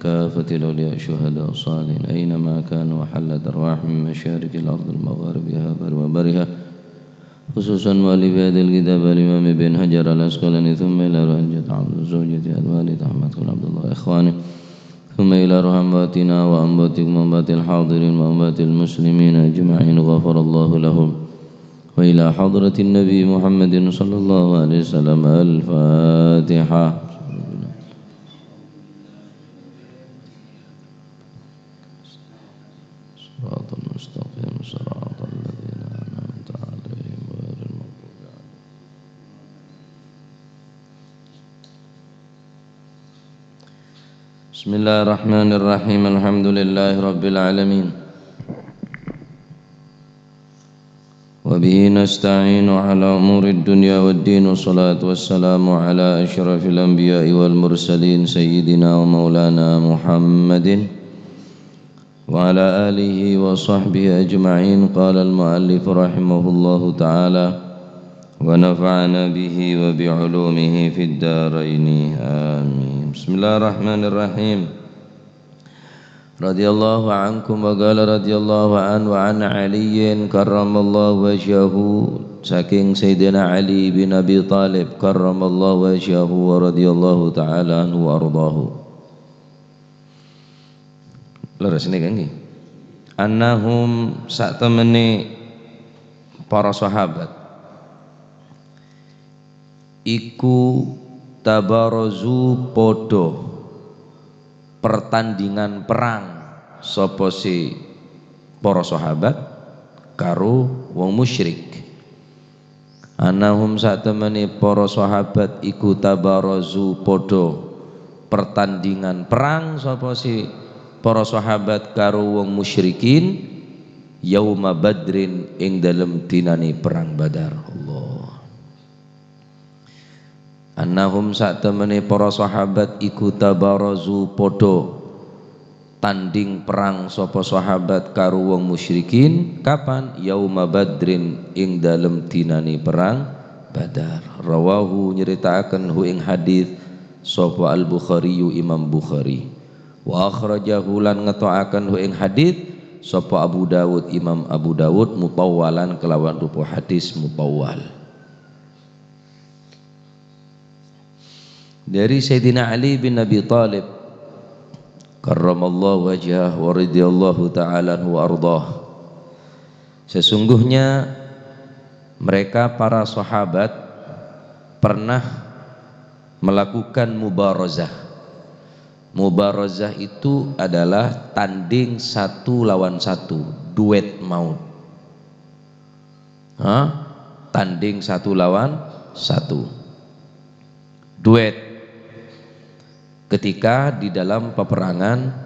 كافة الأولياء الشهداء الصالحين أينما كانوا وحلت أرواحهم من مشارق الأرض المغاربها وبرها خصوصا مؤلف هذا الكتاب الإمام ابن حجر العسقلاني ثم إلى رهنجة عبد زوجة الوالد أحمد بن عبد الله إخوانه ثم إلى روح أمواتنا وأمواتكم وأموات الحاضرين وأموات المسلمين أجمعين غفر الله لهم وإلى حضرة النبي محمد صلى الله عليه وسلم الفاتحة صراط المستقيم صراط الذين أنعمت عليهم غير المغضوب عليهم. بسم الله الرحمن الرحيم الحمد لله رب العالمين وبه نستعين على أمور الدنيا والدين والصلاة والسلام على أشرف الأنبياء والمرسلين سيدنا ومولانا محمد وعلى آله وصحبه أجمعين. قال المؤلف رحمه الله تعالى ونفعنا به وبعلومه في الدارين آمين. بسم الله الرحمن الرحيم. رضي الله عنكم وقال رضي الله عنه وعن علي كرم الله وجهه saking Sayyidina Ali bin Abi Talib karramallahu wajhahu wa radhiyallahu ta'ala anhu wa ardahu. Leres ini kan annahum sak temene para sahabat iku tabarazu podo pertandingan perang sapa si para sahabat karo wong musyrik. Annahum sak temene para sahabat iku tabarazu podo pertandingan perang sapa si para sahabat karo wong musyrikin yauma badrin ing dalem dinane perang Badar. Allah. Annahum sak temene para sahabat iku tabarazu podo tanding perang sapa sahabat karo wong musyrikin kapan yauma badrin ing dalem dinane perang Badar. Rawahu nyritakaken hu ing hadis sapa Al-Bukhari Imam Bukhari wa akhrajahu lan ngetoaken hu ing hadis sapa Abu Dawud Imam Abu Dawud mutawwalan kelawan rupa hadis mutawwal dari Sayyidina Ali bin Abi Talib karramallahu wajhah wa radhiyallahu ta'ala anhu wa ardah. Sesungguhnya mereka para sahabat pernah melakukan mubarazah. Mubarazah itu adalah tanding satu lawan satu, duet maut. Tanding satu lawan satu, duet ketika di dalam peperangan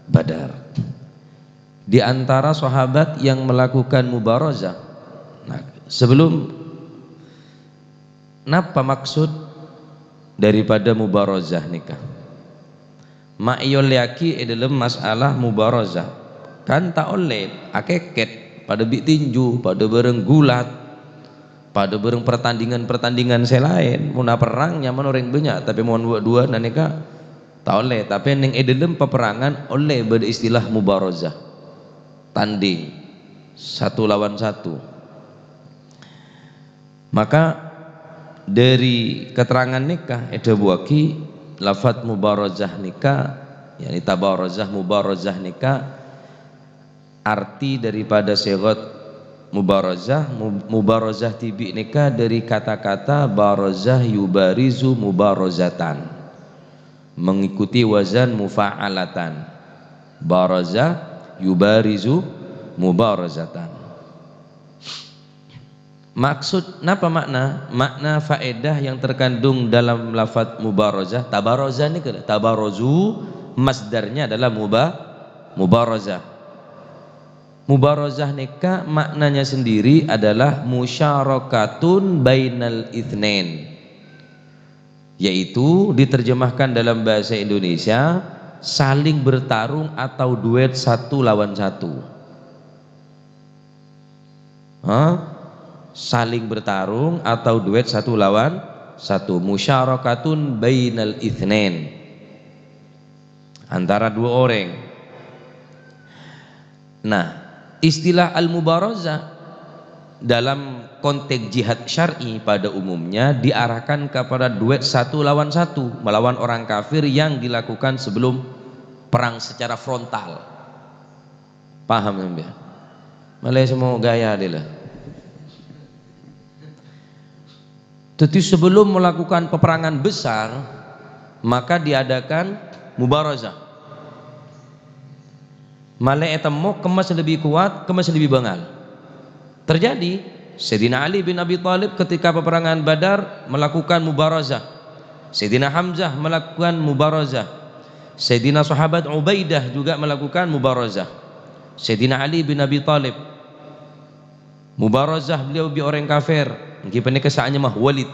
Badar. Di antara sahabat yang melakukan mubarazah. Nah, sebelum napa maksud daripada mubarazah nikah? Ma'iyol yaki dalam masalah mubarazah kan tak oleh akeket pada bik tinju pada bareng gulat pada bareng pertandingan selain muna perang nyaman orang banyak tapi mohon dua nanika tak oleh tapi yang dalam peperangan oleh beristilah mubarazah tanding satu lawan satu. Maka dari keterangan nikah ada buaki lafadz mubarazah nikah yakni tabarazah mubarazah nikah arti daripada sigat mubarazah tibi nikah dari kata-kata barazah yubarizu mubarazatan mengikuti wazan mufa'alatan barazah yubarizu mubarazatan. Maksud napa makna faedah yang terkandung dalam lafadz mubarazah tabarazah ni ke tabarazu masdarnya adalah mubarazah. Mubarazah nikah maknanya sendiri adalah musyarakatun bainal itsnain, yaitu diterjemahkan dalam bahasa Indonesia saling bertarung atau duet satu lawan satu. Saling bertarung atau duet satu lawan satu, musyarakatun bainal itsnain. antara dua orang. Nah, istilah al-mubarazah dalam konteks jihad syar'i pada umumnya diarahkan kepada duet satu lawan satu melawan orang kafir yang dilakukan sebelum perang secara frontal. Paham ya? Malah semua gaya dia lah. Jadi sebelum melakukan peperangan besar maka diadakan mubarazah. Malah etemu kemas lebih kuat, kemas lebih bengal. Terjadi Sayyidina Ali bin Abi Thalib ketika peperangan Badar melakukan mubarazah. Sayyidina Hamzah melakukan mubarazah. Sayyidina sahabat Ubaidah juga melakukan mubarazah. Sayyidina Ali bin Abi Thalib mubarazah beliau bi orang kafir. Gimana kesaannya mah Walid.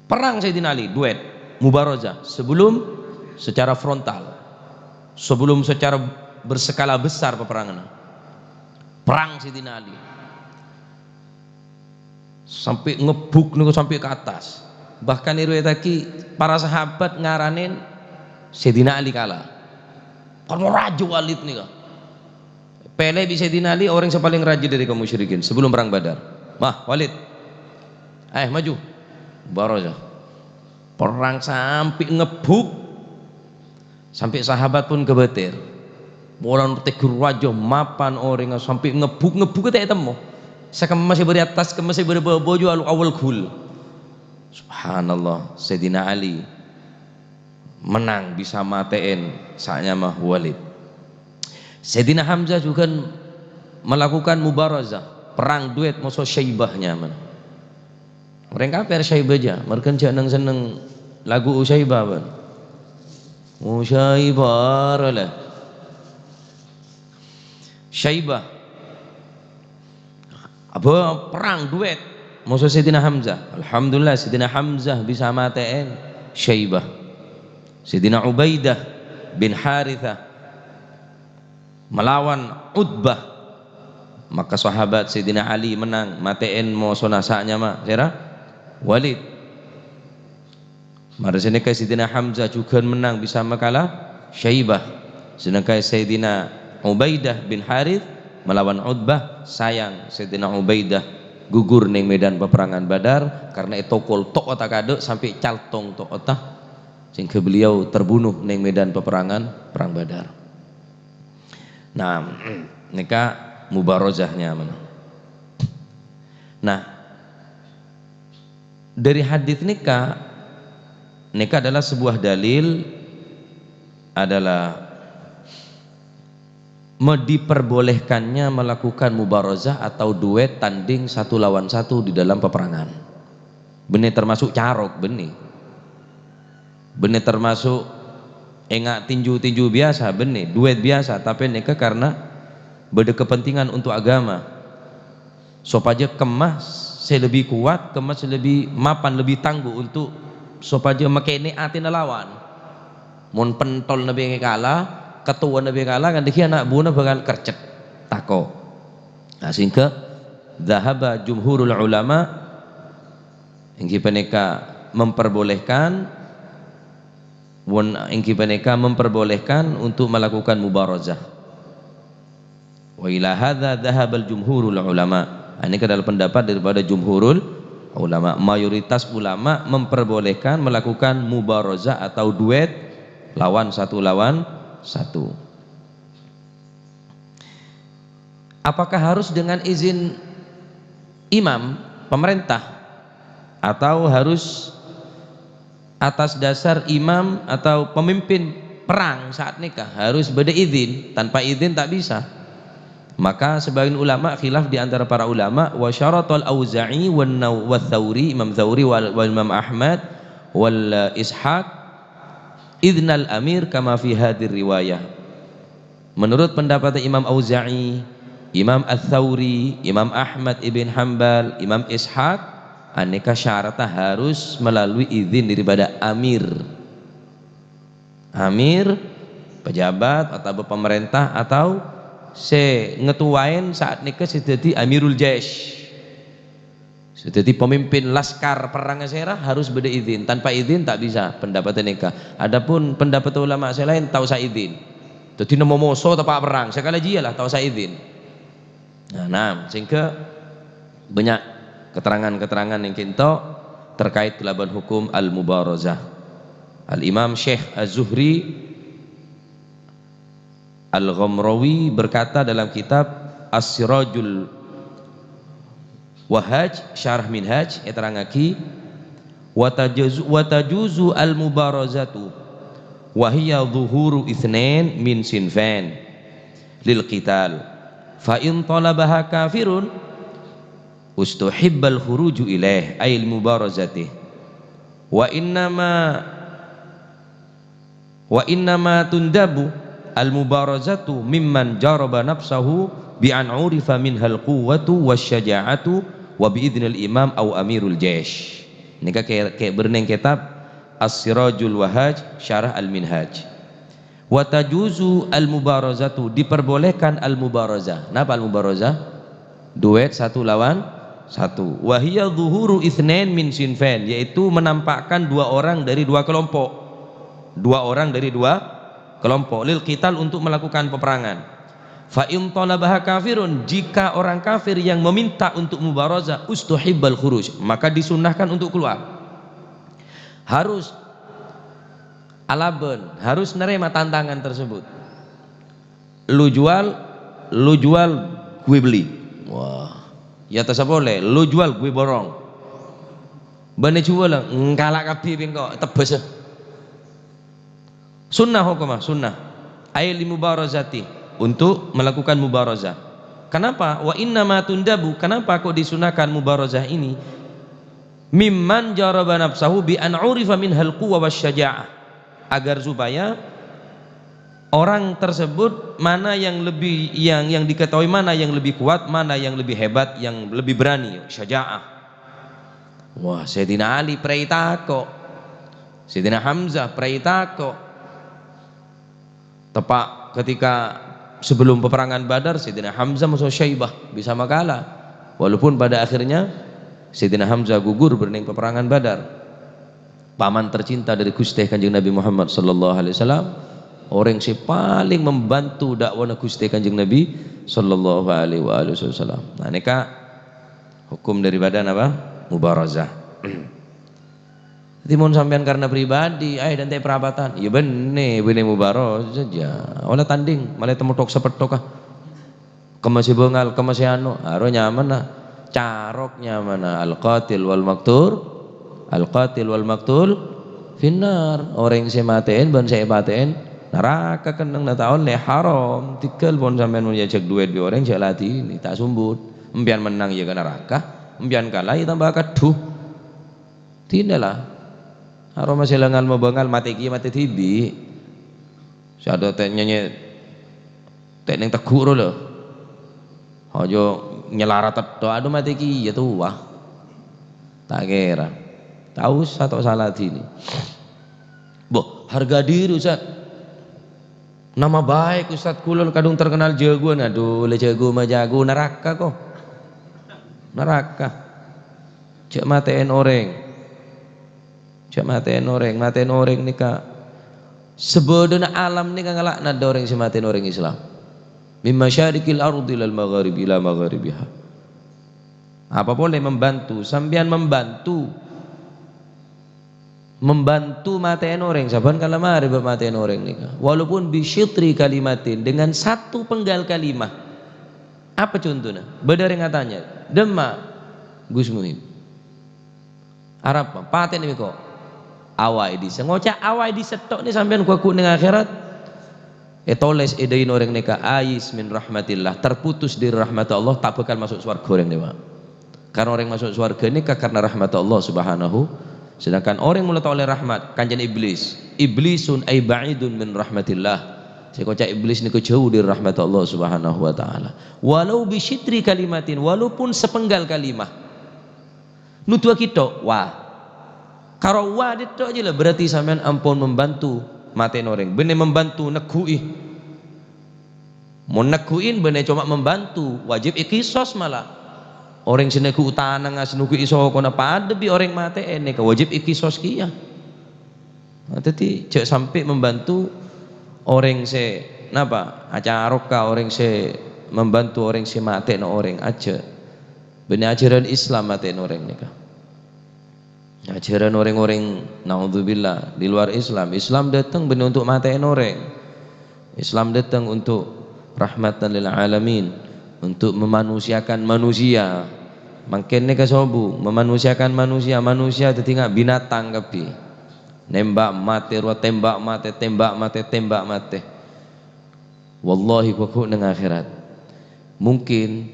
Perang Sayyidina Ali duet mubarazah sebelum secara frontal. Sebelum secara berskala besar peperangan. Perang Sayyidina Ali sampai ngebuk nih sampai ke atas. Bahkan riwayatake para sahabat ngaranin Sayyidina Ali kalah. Karena raja Walid nih kah. Pele bisa Sayyidina Ali orang yang paling rajin dari kaum musyrikin sebelum perang Badar. Mah Walid, maju. Baroja. Perang sampai ngebuk sampai sahabat pun kebetir. Orang tegur wajah mapan orang sampai ngebuk kita temu. Saya masih beri atas, masih beri bojo awal gul. Subhanallah, Sayyidina Ali menang bisa matein saatnya mah Walid. Sayyidina Hamzah juga melakukan mubarazah, perang duet musuh Syaibahnya mana. Orang kafir Syaibah aja, mereka seneng lagu Syaibah ban. Syaibah lah. Syaibah apa perang duet musuh Sayyidina Hamzah. Alhamdulillah Sayyidina Hamzah bisa matain Syaibah. Sayyidina Ubaidah bin Harithah melawan Utbah, maka sahabat Sayyidina Ali menang matain musuh nasanya mah sira Walid. Mari sini ke Sayyidina Hamzah juga menang bisa makalah Syaibah. Sedangkan Sayyidina Ubaidah bin Harith melawan Utbah, sayang Sayyidina Ubaidah gugur neng medan peperangan Badar karena etokol tok otak kadek sampai caltong tok otak sehingga beliau terbunuh neng medan peperangan perang Badar. Nah, nikah mubarazahnya mana? Nah, dari hadis nikah adalah sebuah dalil adalah diperbolehkannya melakukan mubarazah atau duet tanding satu lawan satu di dalam peperangan. Benih termasuk carok, benih termasuk enggak tinju biasa, benih duet biasa, tapi nikah karena beda kepentingan untuk agama. Supaya kemas saya lebih kuat, kemas lebih mapan, lebih tangguh untuk supaya makene atin lawan. Mun pentol nabi kalah ketua Nabi kalah kan dikira anak bunuh bakal kercet tako. Nah sehingga dhahaba jumhurul ulama ingki peneka memperbolehkan untuk melakukan mubarazah. Wa ila hadza dhahabal jumhurul ulama. Ini adalah pendapat daripada jumhurul ulama. Mayoritas ulama memperbolehkan melakukan mubarazah atau duet lawan satu. Apakah harus dengan izin imam pemerintah atau harus atas dasar imam atau pemimpin perang saat nikah harus beda izin? Tanpa izin tak bisa. Maka sebagian ulama khilaf di antara para ulama, wa syaratul Auza'i wa Tsauri, Imam Tsauri wal Imam Ahmad wal Ishaq idnal amir kama fi hadir riwayah. Menurut pendapat Imam Auza'i, Imam Ats-Tsauri, Imam Ahmad ibn Hanbal, Imam Ishaq, aneka syaratnya harus melalui izin daripada amir, pejabat atau pemerintah atau ngetuain saat nikah jadi amirul jaish, Jadi pemimpin laskar perang Asyera harus beda izin, tanpa izin tak bisa pendapat nikah. Adapun pendapat ulama saya lain tahu saya izin. Jadi namo moso tapak perang sekali aja lah tahu saya izin. Nah, sehingga banyak keterangan-keterangan yang kita terkait kelaban hukum al-mubarazah. Al-Imam Syekh Az-Zuhri Al-Ghamrawi berkata dalam kitab As-Sirajul Wahaj Syarah Minhaj terangaki wa tajuzu al-mubarazatu wa hiya dhuhuru itsnain min sinfan lil qital fa in talabaha kafirun ustuhibbal khuruju ilaih ay al-mubarazati wa innama tundabu al-mubarazatu mimman jaraba nafsahu bi an urifa minhal quwwatu wasyaja'atu wa biidnil imam au amirul jaish. Ini kayak berneng kitab As-Sirajul Wahaj Syarah Al-Minhaj. Wa tajuzu al-mubarazatu, diperbolehkan al-mubarazah. Napa al-mubarazah? Duet satu lawan satu. Wa hiya dhuhuru itsnain min sinfain, yaitu menampakkan dua orang dari dua kelompok. Dua orang dari dua kelompok lil qital, untuk melakukan peperangan. Fa in talabaha kafirun, jika orang kafir yang meminta untuk mubarazah, ustuhibbal khuruj, maka disunahkan untuk keluar. Harus alaben, harus nerima tantangan tersebut. Lu jual gue beli. Wah, ya tak boleh. Lu jual gue borong. Bane jual lah, ngalak kabeh kok tebes. Sunnah hukumah, sunnah. Ayil mubarazati, untuk melakukan mubarazah. Kenapa? Wa inna ma tundabu, kenapa kok disunahkan mubarazah ini? Mimman jaraba nafsahu bi an urifa minhal quwwa wasyaja'ah, agar supaya orang tersebut mana yang lebih yang diketahui mana yang lebih kuat, mana yang lebih hebat, yang lebih berani, syaja'ah. Wah, Sayyidina Ali prai tako, Sayyidina Hamzah prai tako. Tepat ketika sebelum peperangan Badar, Sayyidina Hamzah masuk Syaibah bisa makalah, walaupun pada akhirnya Sayyidina Hamzah gugur berning peperangan Badar. Paman tercinta dari Gusti Kanjeng Nabi Muhammad sallallahu alaihi wasallam, orang yang paling membantu dakwah Gusti Kanjeng Nabi sallallahu alaihi wasallam. Nah, ini hukum daripada apa? Mubarazah. Timun sampean karena pribadi, dan teh perabatan. Ya bener mubarazah saja. Oleh tanding, malah temutok sepetok kemasi bengal, kemasi anu, aro nyaman lah. Carok nyaman lah. Al-qatil wal maktul finnar. Orang yang saya matiin, ban saya patiin, neraka kenang na taon le haram. Tikal pun sampean punya cek duit bi orang saya latih ini tak sumbut. Empian menang ya ke neraka, empian kalah ya tambah kaduh. Tidaklah. Aro masih lengan mau bengal mati ki mati tibi. Sado teh nyanyi teh ning tegur lho. Aja nyelarat tok ado mati ki ya tua. Tak kira. Tahu satu salah ini. Boh, harga diri Ustaz. Nama baik Ustaz kulon kadung terkenal jagoan. Aduh, le jago mah jago neraka kok. Neraka. Cek matiin orang. Cak matiin orang nikah sebodona alam nikah ngalak nada orang si matiin orang Islam mimma syarikil ardi lal magharibi ila magharibiha. Apa boleh membantu sambian membantu matiin orang saban kala mari matiin orang nikah walaupun bisyitri kalimatin, dengan satu penggal kalimah. Apa contohnya? Bedare ngatanya Demak Gus Muhim Arab paten ini kok awai di ngocak awai di setok ni sampean kuku ning akhirat toles edain orang nikah ais min rahmatillah, terputus dari rahmat Allah, tak bakal masuk surga orang dewa. Karena orang masuk surga nikah karena rahmat Allah subhanahu, sedangkan orang mulai oleh rahmat kanjen iblisun ay ba'idun min rahmatillah, saya kocak iblis ni jauh dari rahmat Allah subhanahu wa ta'ala walau bisyitri kalimatin, walaupun sepenggal kalimah nutua kita wah karo wadit aja lah, berarti sampean ampun membantu matiin orang, bener membantu nekui. Mau nekuin bener cuma membantu, wajib ikisos malah. orang sini ku utanang asnuku iso kono pada bi orang mate ene ka wajib ikisos kia. Jadi cek sampai membantu orang se napa acara ka orang se membantu orang se mate no orang aja. Benar ajaran Islam mate no orang nika. Ajaran orang-orang naudzubillah di luar Islam. Islam datang benar untuk mate no orang. Islam datang untuk rahmatan lil alamin, untuk memanusiakan manusia. Makin nika sobu memanusiakan manusia, manusia tertinggal binatang kapi. Nembak mati, tembak mati, tembak mati, tembak mati. Wallahi kuku nang akhirat. Mungkin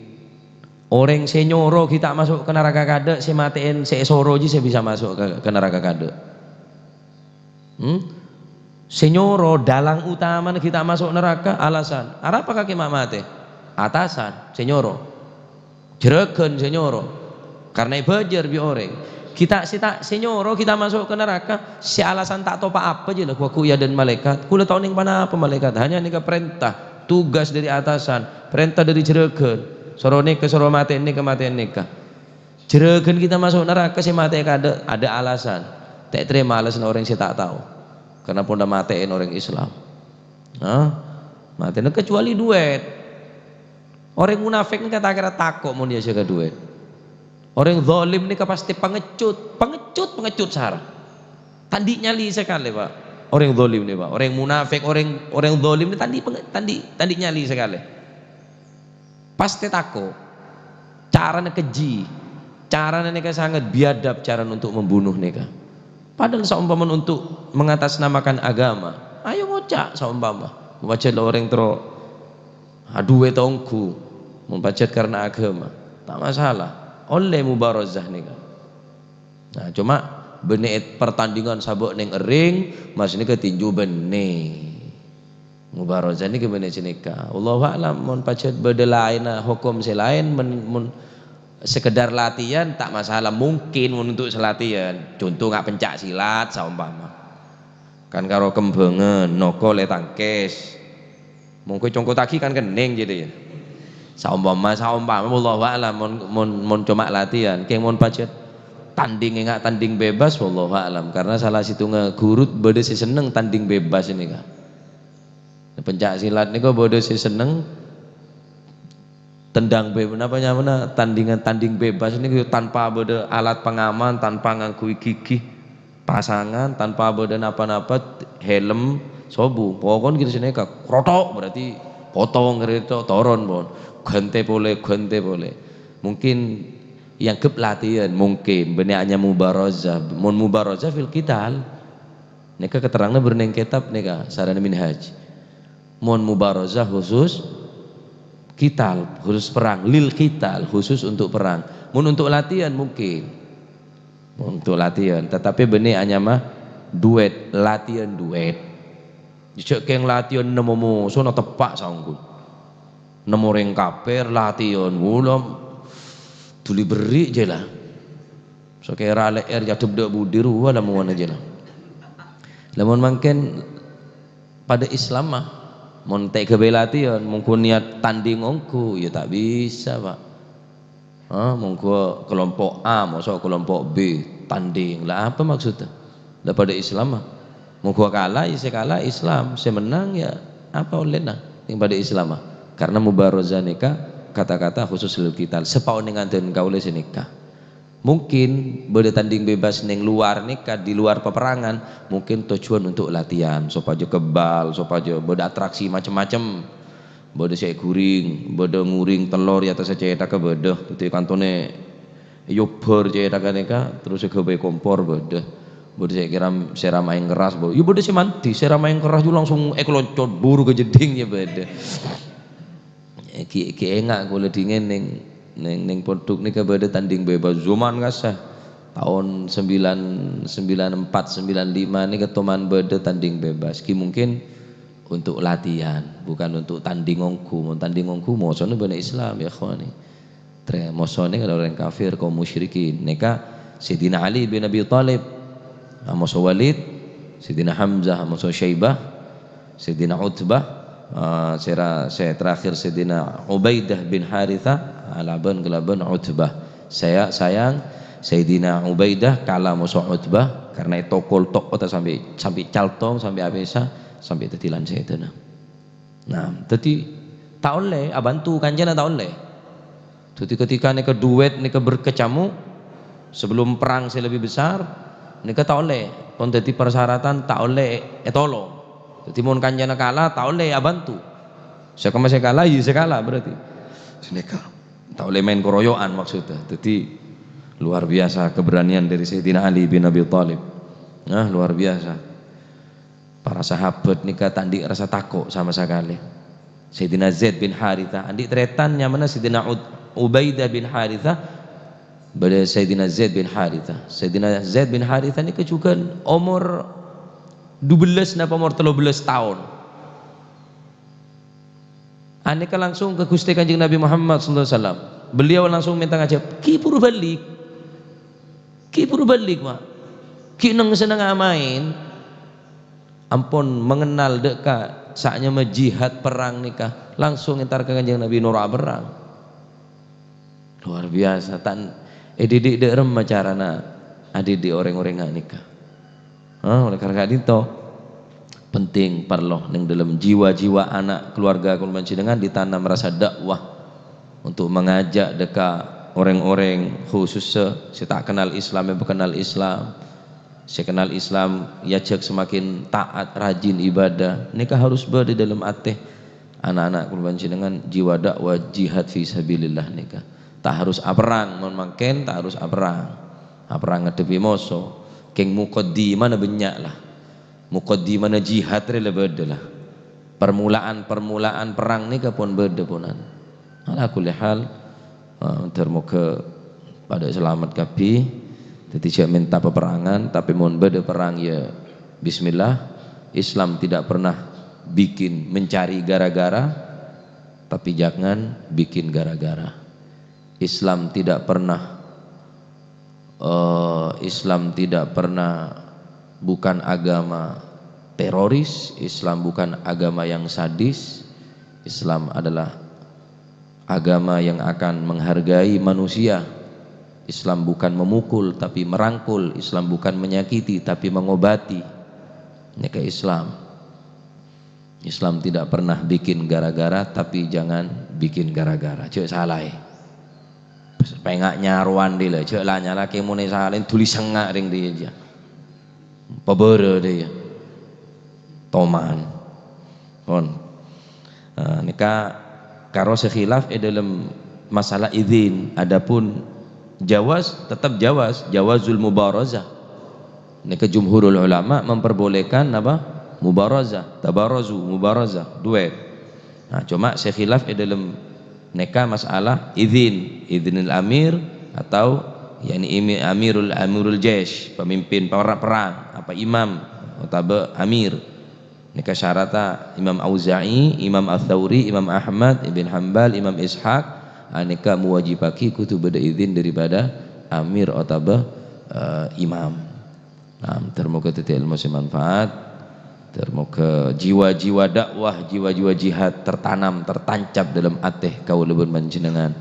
orang senyoro kita masuk ke neraka kada, saya matiin, saya soro aja saya bisa masuk ke neraka kada. Senyoro dalang utama kita masuk neraka alasan. Apa kaki mak mati? Atasan senyoro. Jerakan senyoro. Karena bajar bi orang. Kita senyoro kita masuk ke neraka si alasan tak tahu apa aja lah kuku ya dan malaikat kula tahu ning mana apa malaikat hanya nika perintah tugas dari atasan perintah dari jerakan sorone ke soro mati ini kematian nika jerakan kita masuk neraka si mati ada alasan tak terima alasan orang si tak tahu karena pun dah matiin orang Islam matiin kecuali duit orang munafik ni kata-kata takut mau dia jaga duit. Orang zalim ni pasti pengecut sarah. Tandi nyali sekali pak. Orang zalim ni pak. Orang munafik, orang zalim ni tandi nyali sekali. Pasti takut. Caranya keji. Caranya neka sangat biadab cara untuk membunuh neka. Padahal seumpama untuk mengatasnamakan agama. Ayo ngocak seumpama. Membaca orang terus aduh tongku. Membaca karena agama. Tak masalah. Oleh mubarazah nih kan. Nah cuma benih pertandingan sabuk neng ring mas ini ketinju benih mubarazah ini ke benih sinika. Allahu a'lam mon pacet beda lain hukum selain sekedar latihan tak masalah mungkin untuk selatihan. Contoh nggak pencak silat saumpama. Kan karo kembengen noko le tangkes. Mungkin congko taki kan kening jadi ya. Saumpama wallahu a'lam mon cuma latihan keng mon pacet tanding enggak tanding bebas wallahu a'lam karena salah situ ngegurut bode si seneng tanding bebas ini kan pencak silat ini kok bode si seneng tendang bebas tanding bebas ini tanpa bode alat pengaman tanpa ngangkui gigi pasangan tanpa bode napa-napa helm sobu pokoknya gitu sini kak krotok berarti potong kereta toron bon ganti boleh mungkin yang ke pelatihan mungkin benarnya mubarazah mon mubarazah fil qital neka keterangnya berneng kitab neka sarana minhaj mon mubarazah khusus qital khusus perang lil qital khusus untuk perang mon untuk latihan mungkin untuk latihan tetapi benarnya mah duet latihan duet jika keng latihan nemu sono tepak sanggup nemu orang kafir latihan wulam tuli beri je lah so kira leer jatuh dak budir wala muan aja lah lamun mangken pada Islam mah mun tek latihan mungkin niat tanding ongku ya tak bisa pak mungkin kelompok A masuk kelompok B tanding lah apa maksudnya lah pada Islam mah mungkin kalah ya saya kalah Islam saya menang ya apa oleh nah yang pada Islam mah karena mubarazah nikah kata-kata khusus lil qital sepau nganten kaule sinikah mungkin beda tanding bebas neng luar nikah di luar peperangan mungkin tujuan untuk latihan supaya kebal supaya beda atraksi macam-macam beda saya guring beda nguring telur ya atas cetak ke beda itu kantone yobor cetak nikah terus ke kompor beda saya kira saya main keras bo ya beda sih manti saya main keras juga langsung eklocot buru ke jeding ya beda ki enak kula dingin ning produk nika bade tanding bebas zaman kasah tahun 94 95 nih ketoman bade tanding bebas ki mungkin untuk latihan bukan untuk tanding ongku mosone bane Islam ya khawani mosone kalau orang kafir kaum musyrikin nika Sayyidina Ali bin Abi Thalib Musa Walid Sayyidina Hamzah Musa Syaibah Sayyidina Utbah saya terakhir Sayyidina Ubaidah bin Harithah alaban gelaban Utbah Saya sayang Sayyidina Ubaidah kalah musuh Utbah karena itu koltok kota sampai caltong sampai abesa sampai tetilan Sayyidina. Nah, jadi tak oleh abantu kanjana tak oleh. Jadi ketika nika duet nika berkecamuk sebelum perang saya lebih besar nika tak oleh. Pun jadi persyaratan tak oleh tolong. Jadi mun kanjana kalah tak oleh abantu. Saya masih kalah, ya saya kalah berarti. Nika tak oleh main keroyokan maksudnya. Jadi luar biasa keberanian dari Sayyidina Ali bin Abi Thalib. Nah, luar biasa. Para sahabat nikah tandik rasa takut sama sekali. Sayyidina Zaid bin Harithah, andik tretannya mana Sayyidina Ubaidah bin Harithah pada Sayyidina Zaid bin Harithah. Sayyidina Zaid bin Harithah ini juga umur 12 napa umur 13 tahun. Aneka langsung ke Gusti Kanjeng Nabi Muhammad sallallahu alaihi wasallam. Beliau langsung minta ngajak, "Ki puru balik. Ki puru balik, Mak. Ki nang seneng amain. Ampun mengenal deka saatnya jihad perang nikah. Langsung entar ke Kanjeng Nabi Nora berang." Luar biasa tan didik de rem carana adidik orang-orang nikah. Oleh karena itu penting perlu ning dalam jiwa-jiwa anak keluarga kula dengan ditanam rasa dakwah untuk mengajak deka orang-orang khusus saya tak kenal Islam yang kenal Islam, saya kenal Islam ya cek semakin taat rajin ibadah nikah harus berada dalam hati anak-anak kula dengan jiwa dakwah jihad fi sabilillah nikah tak harus aperang mon mangken tak harus aperang ngadepi musuh keng muqaddimah na benyak lah muqaddimah jihad re beda lah permulaan perang ni pun beda punan ala kulli hal termoga pada selamat kapi jadi saya minta peperangan tapi mohon beda perang ya bismillah. Islam tidak pernah bikin mencari gara-gara tapi jangan bikin gara-gara. Islam tidak pernah bukan agama teroris, Islam bukan agama yang sadis. Islam adalah agama yang akan menghargai manusia. Islam bukan memukul tapi merangkul, Islam bukan menyakiti tapi mengobati. Ini ke Islam. Islam tidak pernah bikin gara-gara tapi jangan bikin gara-gara. Cek salah pengak nyaruan dia cek lah nyala kemune salin tulis sengak ring dia aja pebere dia toman kon nikah karo sekhilaf dalam masalah izin adapun tetap jawazul mubarazah nikah jumhurul ulama memperbolehkan apa mubarazah mubarazah duet nah cuma sekhilaf dalam nikah masalah izinil amir atau yakni amirul jaish pemimpin perang apa imam atau amir nikah syarata Imam Auza'i, Imam Ats-Tsauri, Imam Ahmad ibn Hanbal, Imam Ishaq nikah mewajibaki kutu beda izin daripada amir atau imam. Nah, termoga titik ilmu manfaat. Termoga jiwa-jiwa dakwah, jiwa-jiwa jihad tertanam, tertancap dalam ateh kaulubun panjenengan.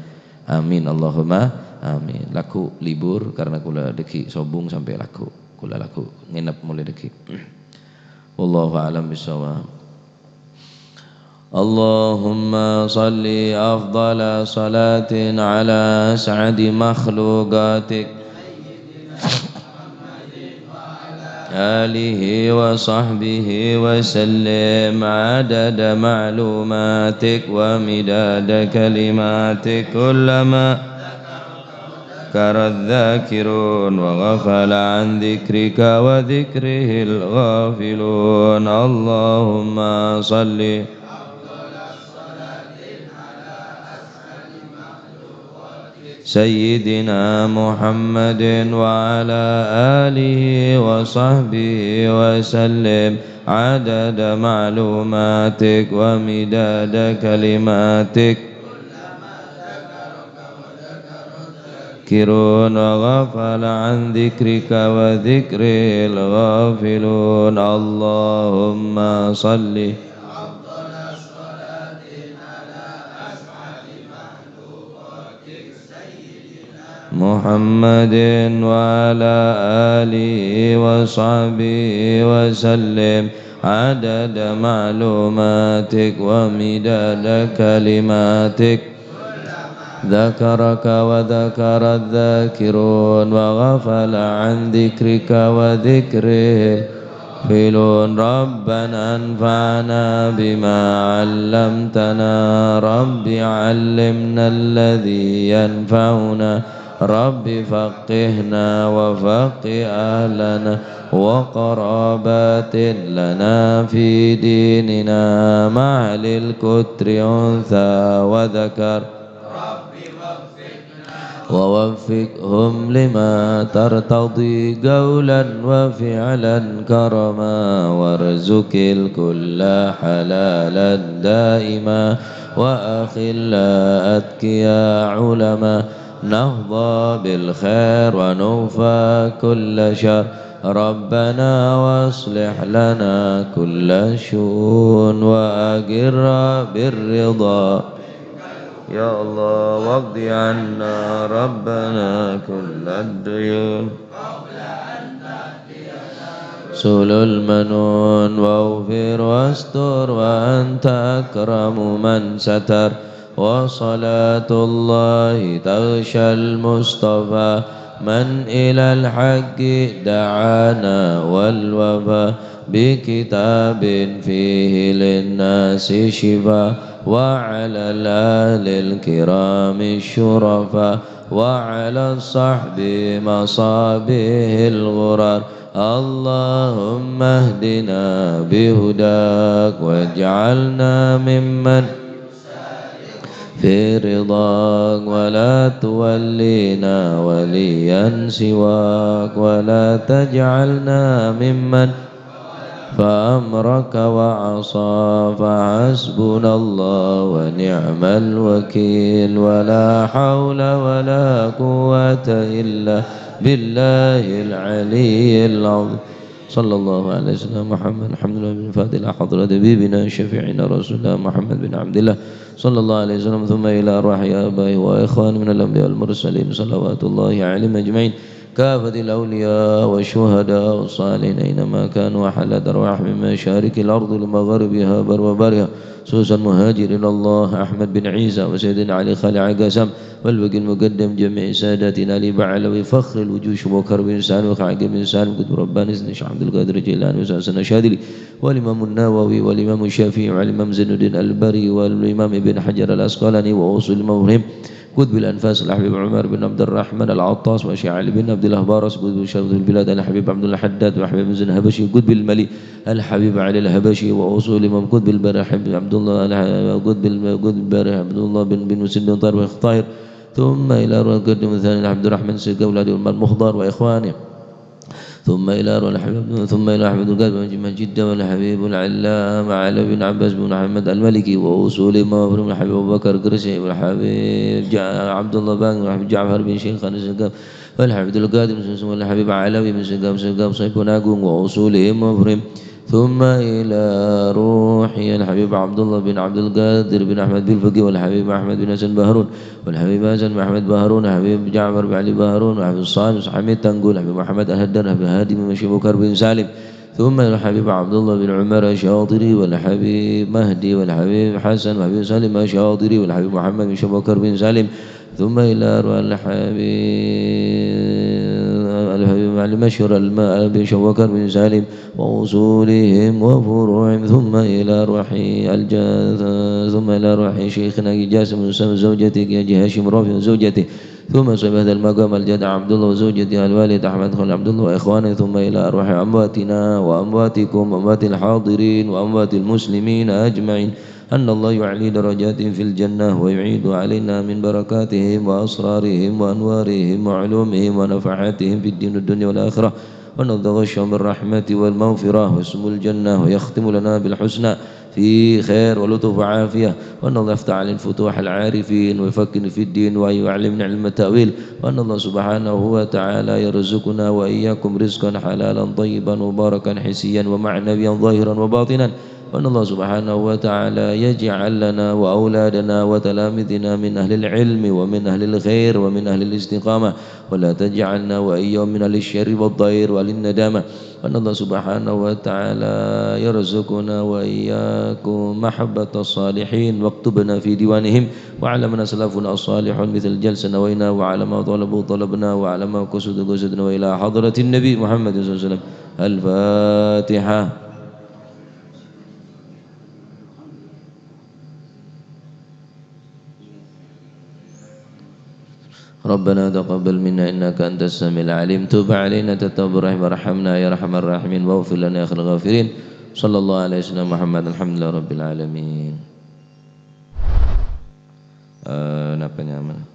Amin Allahumma amin. Laku libur karena kula deki sobung sampai kula laku nginep mulai deki. Wallahu a'lam bishawab. Allahumma salli afdala salatin ala as'adi makhluqatik آله وصحبه وسلم عدد معلوماتك ومداد كلماتك كلما ذكر الذاكرون وغفل عن ذكرك وذكره الغافلون اللهم صل سيدنا محمد وعلى آله وصحبه وسلم عدد معلوماتك ومداد كلماتك كرون وغفل عن ذكرك وذكر الغافلون اللهم صل محمد وعلى آله وصحبه وسلم عدد معلوماتك ومداد كلماتك ذكرك وذكر الذاكرون وغفل عن ذكرك وذكره فلون ربنا انفعنا بما علمتنا رب علمنا الذي ينفعنا رب فقهنا وفقه أهلنا وقرابات لنا في ديننا مع للكتر أنثى وذكر ووفقهم لما ترتضي قولا وفعلا كرما وارزق الكل حلالا دائما وأخلا أتقيا علما نهضى بالخير ونوفى كل شر ربنا واصلح لنا كل شؤون وأقر بالرضا يا الله واقض عنا ربنا كل الديون سل المنون واغفر واستر وأنت أكرم من ستر وصلاة الله تغشى المصطفى من إلى الحق دعانا والوفا بكتاب فيه للناس شفاء وعلى الآل الكرام الشرفاء وعلى الصحب مصابه الغرار اللهم اهدنا بهداك واجعلنا ممن في رضاك ولا تولينا وليا سواك ولا تجعلنا ممن فأمرك وعصى فحسبنا الله ونعم الوكيل ولا حول ولا قوة إلا بالله العلي العظيم صلى الله عليه وسلم محمد الحمد لله بن فاتح حضرة حبيبنا شفيعنا رسول الله محمد بن عبد الله صلى الله عليه وسلم ثم إلى أرواح آبائه وإخوان من الأنبياء والمرسلين صلوات الله عليهم أجمعين كافة الأولياء والشهداء والصالحين أينما كانوا وحلت أرواح من مشارق الأرض لمغاربها بر وبرها خصوصا مهاجر إلى الله أحمد بن عيسى وسيدنا علي خالع قاسم والبقي المقدم جميع ساداتنا لبعلوي فخر الوجوش وكر بن سالم وخعق بن سالم قد رباني سنش عبد القادر جيلاني وساسنا شاذلي والإمام النووي والإمام الشافعي والإمام زين الدين البري والإمام ابن حجر الأسقلاني وأوصل الموهم قطب الأنفاس الحبيب عمر بن عبد الرحمن العطاس وشيخ علي بن عبد الله بارس قطب شرف البلاد الحبيب عبد الله حداد وحبيب بن الهبشي قطب الملي الحبيب علي الهبشي وأصول إمام قطب البارح عبد الله قطب البارح عبد الله بن مسلم بن طاهر وخطاهر ثم إلى القدم الثاني عبد الرحمن سيد أولاد المختار وإخوانه ثم إلى أحمد القادم من جدة والحبيب العلام علي بن عباس بن محمد الملكي وأصول إمام بن الحبيب أبو بكر قرشي والحبيب عبد الله بن والحبيب جعفر بن شيخ خانس والحبيب القادم والحبيب علوي بن سقام صيب وناقوم وأصول إمام ثم إلى روحي الحبيب عبد الله بن عبد القادر بن أحمد بالفقي والحبيب أحمد بن حسن بهرون والحبيب حسن بن أحمد بهرون الحبيب جعفر بن علي بهرون والحبيب الصالح حميد تنقول الحبيب محمد الهدر الحبيب هادي بن مشي بكر بن سالم ثم الحبيب عبد الله بن عمر الشاطري والحبيب مهدي والحبيب حسن والحبيب سالم الشاطري والحبيب محمد بن بكر بن سالم ثم إلى الحبيب علي مشهر الماء بن بكر بن سالم وأصولهم وفروعهم ثم إلى روح شيخنا جاسم بن سام زوجته يا هاشم رافع وزوجته ثم صيب هذا المقام الجدع عبد الله وزوجته الوالد أحمد خل عبد الله وإخوانه ثم إلى أرواح أمواتنا وأمواتكم وأموات الحاضرين وأموات المسلمين أجمعين أن الله يعلي درجات في الجنة ويعيد علينا من بركاتهم وأسرارهم وأنوارهم وعلومهم ونفحاتهم في الدين والدنيا والآخرة ونتغشى بالرحمة والمغفرة واسم الجنة ويختم لنا بالحسنى في خير ولطف وعافية وأن الله يفتح على الفتوح العارفين ويفكر في الدين ويعلمنا علم التأويل وأن الله سبحانه وتعالى يرزقنا وإياكم رزقا حلالا طيبا مباركا حسيا ومعنويا ظاهرا وباطنا وأن الله سبحانه وتعالى يجعل لنا وأولادنا وتلامذنا من أهل العلم ومن أهل الخير ومن أهل الاستقامة، ولا تجعلنا وإياهم من أهل الشر والضير والندامة. وأن الله سبحانه وتعالى يرزقنا وإياكم محبة الصالحين واكتبنا في ديوانهم، وعلى من سلفنا الصالح مثل الجلسة نوينا، وعلى ما طلبوا طلبنا، وعلى ما قصدوا قصدنا، وإلى حضرة النبي محمد صلى الله عليه وسلم. الفاتحة. ربنا تقبل منا إنك أنت السميع العليم، تب علينا تتوب الرحيم، وارحمنا يا أرحم الراحمين، واغفر لنا يا خير الغافرين. صلى الله عليه وسلم محمد. الحمد لله رب العالمين. Napanya mana?